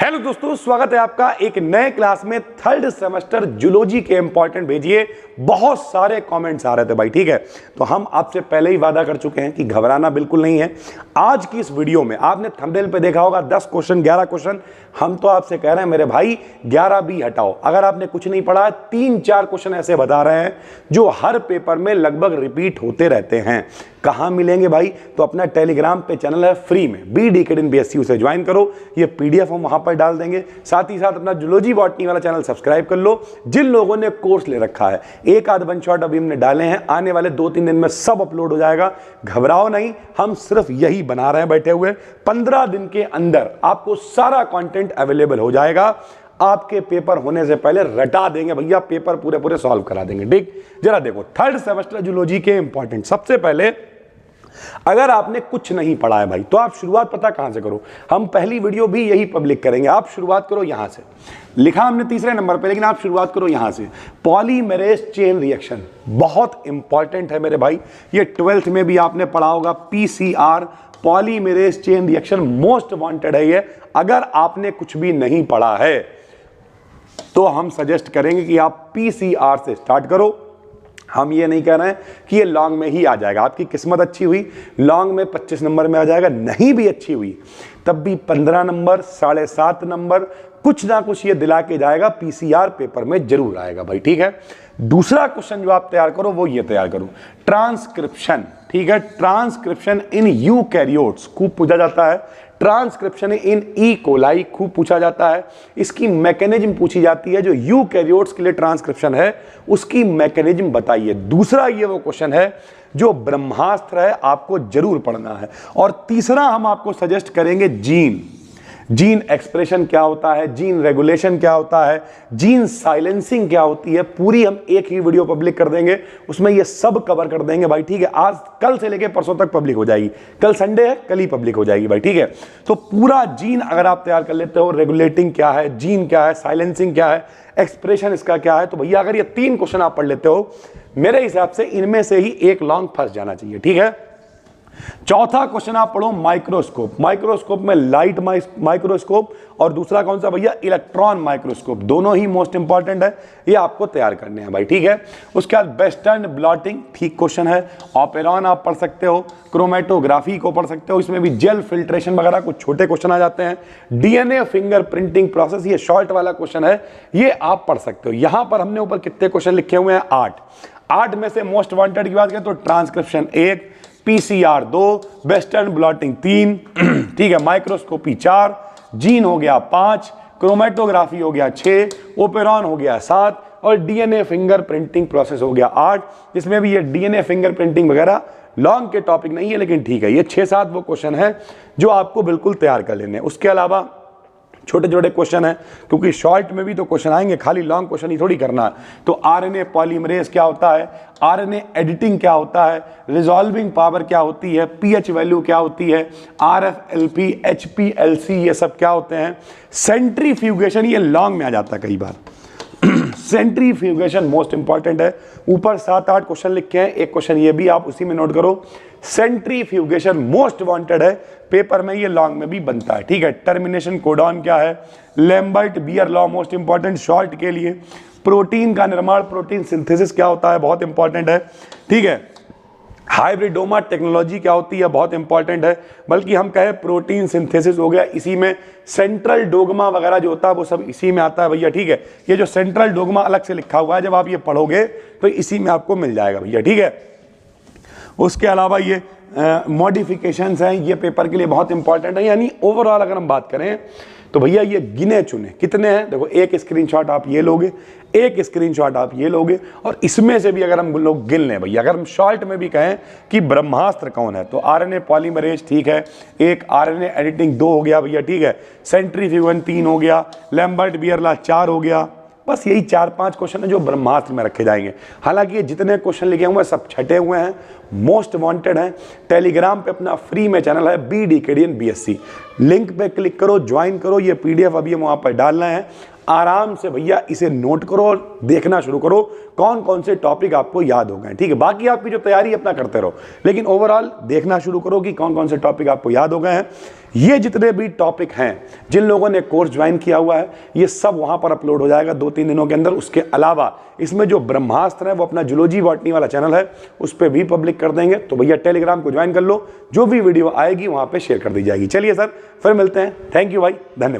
Hello दोस्तों, स्वागत है आपका एक नए क्लास में। थर्ड सेमेस्टर जूलॉजी के इंपॉर्टेंट भेजिए। बहुत सारे कमेंट्स आ रहे थे भाई, ठीक है। तो हम आपसे पहले ही वादा कर चुके हैं कि घबराना बिल्कुल नहीं है। आज की इस वीडियो में आपने थंबनेल पे देखा होगा 10 क्वेश्चन 11 क्वेश्चन। हम तो आपसे कह रहे हैं मेरे भाई 11 भी हटाओ। अगर आपने कुछ नहीं पढ़ा, 3-4 क्वेश्चन ऐसे बता रहे हैं जो हर पेपर में लगभग रिपीट होते रहते हैं। कहां मिलेंगे भाई? तो अपना टेलीग्राम पे चैनल है फ्री में, BD Academy BSc, उसे ज्वाइन करो। ये PDF हम वहां पर डाल देंगे। साथ ही साथ अपना जूलॉजी बॉटनी वाला चैनल सब्सक्राइब कर लो। जिन लोगों ने कोर्स ले रखा है, एक आध वन शॉट अभी हमने डाले हैं, आने वाले 2-3 दिन में सब अपलोड हो जाएगा। घबराओ नहीं, हम सिर्फ यही बना रहे हैं बैठे हुए। 15 दिन के अंदर आपको सारा कंटेंट अवेलेबल हो जाएगा। आपके पेपर होने से पहले रटा देंगे भैया, पेपर पूरे पूरे सॉल्व करा देंगे। ठीक, जरा देखो थर्ड सेमेस्टर जूलॉजी के इंपॉर्टेंट। सबसे पहले अगर आपने कुछ नहीं पढ़ा है भाई, तो आप शुरुआत पता कहां से करो। हम पहली वीडियो भी यही पब्लिक करेंगे। आप शुरुआत करो यहां से। लिखा हमने तीसरे नंबर पे, लेकिन आप शुरुआत करो यहां से। पॉलीमरेज चेन रिएक्शन बहुत इंपॉर्टेंट है मेरे भाई। ये 12th में भी आपने पढ़ा होगा। PCR polymerase chain reaction most wanted है ये। अगर आपने कुछ भी नहीं पढ़ा है तो हम सजेस्ट करेंगे कि आप PCR से स्टार्ट करो। हम ये नहीं कह रहे हैं कि ये लॉन्ग में ही आ जाएगा। आपकी किस्मत अच्छी हुई, लॉन्ग में 25 नंबर में आ जाएगा। नहीं भी अच्छी हुई तब भी 15 नंबर, 7.5 नंबर, कुछ ना कुछ ये दिला के जाएगा। PCR पेपर में जरूर आएगा भाई, ठीक है। दूसरा क्वेश्चन जो आप तैयार करो वो ये तैयार करो, ट्रांसक्रिप्शन। ठीक है, ट्रांसक्रिप्शन इन यूकैरियोट्स खूब पूछा जाता है। ट्रांसक्रिप्शन इन ई कोलाई खूब पूछा जाता है। इसकी मैकेनिज्म पूछी जाती है। जो यूकैरियोट्स के लिए ट्रांसक्रिप्शन है उसकी मैकेनिज्म बताइए। दूसरा ये वो क्वेश्चन है जो ब्रह्मास्त्र है, आपको जरूर पढ़ना है। और तीसरा हम आपको सजेस्ट करेंगे जीन एक्सप्रेशन क्या होता है, जीन रेगुलेशन क्या होता है, जीन साइलेंसिंग क्या होती है। पूरी हम एक ही वीडियो पब्लिक कर देंगे, उसमें ये सब कवर कर देंगे भाई, ठीक है। आज कल से लेके परसों तक पब्लिक हो जाएगी। कल संडे है, कल ही पब्लिक हो जाएगी भाई, ठीक है। तो पूरा जीन अगर आप तैयार कर लेते हो, रेगुलेटिंग क्या है, जीन क्या है, साइलेंसिंग क्या है, एक्सप्रेशन इसका क्या है, तो भैया अगर ये 3 क्वेश्चन आप पढ़ लेते हो, मेरे हिसाब से इनमें से ही एक लॉन्ग फंस जाना चाहिए, ठीक है। चौथा क्वेश्चन आप पढ़ो माइक्रोस्कोप। माइक्रोस्कोप में लाइट माइक्रोस्कोप और दूसरा कौन सा भैया, इलेक्ट्रॉन माइक्रोस्कोप। दोनों ही मोस्ट इंपॉर्टेंट है, ये आपको तैयार करने हैं भाई, ठीक है। उसके बाद वेस्टर्न ब्लॉटिंग, ठीक क्वेश्चन है। ऑपेरॉन आप पढ़ सकते हो, क्रोमेटोग्राफी को पढ़ सकते हो। इसमें भी जेल फिल्ट्रेशन वगैरह कुछ छोटे क्वेश्चन आ जाते हैं। DNA फिंगर प्रिंटिंग प्रोसेस, ये शॉर्ट वाला क्वेश्चन है, ये आप पढ़ सकते हो। यहां पर हमने ऊपर कितने क्वेश्चन लिखे हुए हैं, 8 में से मोस्ट वांटेड की बात करें तो ट्रांसक्रिप्शन 1, PCR 2, वेस्टर्न ब्लॉटिंग 3, ठीक है, माइक्रोस्कोपी 4, जीन हो गया 5, क्रोमेटोग्राफी हो गया 6, ओपेरॉन हो गया 7 और DNA फिंगर प्रिंटिंग प्रोसेस हो गया 8। इसमें भी ये DNA फिंगर प्रिंटिंग वगैरह लॉन्ग के टॉपिक नहीं है, लेकिन ठीक है, ये 6-7 वो क्वेश्चन है जो आपको बिल्कुल तैयार कर लेने हैं। उसके अलावा छोटे छोटे क्वेश्चन है, क्योंकि शॉर्ट में भी तो क्वेश्चन आएंगे, खाली लॉन्ग क्वेश्चन ही थोड़ी करना है। तो RNA पॉलीमरेज क्या होता है, RNA एडिटिंग क्या होता है, रिजॉल्विंग पावर क्या होती है, pH वैल्यू क्या होती है, RFLP, HPLC, ये सब क्या होते हैं। सेंट्रीफ्यूगेशन ये लॉन्ग में आ जाता है कई बार। सेंट्रीफ्यूगेशन मोस्ट इंपॉर्टेंट है। ऊपर 7-8 क्वेश्चन लिखे हैं, एक क्वेश्चन ये भी आप उसी में नोट करो। सेंट्रीफ्यूगेशन मोस्ट वांटेड है, पेपर में ये लॉन्ग में भी बनता है, ठीक है। टर्मिनेशन कोडॉन क्या है, Lambert Beer law most important short के लिए। प्रोटीन का निर्माण, प्रोटीन सिंथेसिस क्या होता है, बहुत इंपॉर्टेंट है, ठीक है। हाइब्रिडोमा टेक्नोलॉजी क्या होती है, बहुत इंपॉर्टेंट है। बल्कि हम कहें प्रोटीन सिंथेसिस हो गया, इसी में सेंट्रल डोगमा वगैरह जो होता है वो सब इसी में आता है भैया, ठीक है। ये जो सेंट्रल डोगमा अलग से लिखा हुआ है, जब आप ये पढ़ोगे तो इसी में आपको मिल जाएगा भैया, ठीक है। उसके अलावा ये मॉडिफिकेशंस हैं, ये पेपर के लिए बहुत इंपॉर्टेंट है। यानी ओवरऑल अगर हम बात करें तो भैया ये गिने चुने कितने हैं, देखो एक स्क्रीनशॉट आप ये लोगे, एक स्क्रीनशॉट आप ये लोगे, और इसमें से भी अगर हम लोग गिन लें भैया, अगर हम शॉर्ट में भी कहें कि ब्रह्मास्त्र कौन है, तो RNA पॉलीमरेज, ठीक है, एक RNA एडिटिंग 2 हो गया भैया, ठीक है, सेंट्रीफ्यूगन 3 हो गया, लैम्बर्ट बियर लॉ 4 हो गया। बस यही 4-5 क्वेश्चन है जो ब्रह्मास्त्र में रखे जाएंगे। हालांकि ये जितने क्वेश्चन लिखे हुए हैं सब छटे हुए हैं, मोस्ट वांटेड हैं। टेलीग्राम पे अपना फ्री में चैनल है BD Academy BSc, लिंक पे क्लिक करो, ज्वाइन करो। ये PDF अभी हम वहाँ पर डालना है। आराम से भैया इसे नोट करो और देखना शुरू करो कौन कौन से टॉपिक आपको याद हो गए, ठीक है। बाकी आपकी जो तैयारी अपना करते रहो, लेकिन ओवरऑल देखना शुरू करो कि कौन कौन से टॉपिक आपको याद हो गए हैं। ये जितने भी टॉपिक हैं, जिन लोगों ने कोर्स ज्वाइन किया हुआ है, ये सब वहां पर अपलोड हो जाएगा 2-3 दिनों के अंदर। उसके अलावा इसमें जो ब्रह्मास्त्र है वो अपना जूलॉजी बॉटनी वाला चैनल है, उस पर भी पब्लिक कर देंगे। तो भैया टेलीग्राम को ज्वाइन कर लो, जो भी वीडियो आएगी वहां पे शेयर कर दी जाएगी। चलिए सर, फिर मिलते हैं। थैंक यू भाई, धन्यवाद।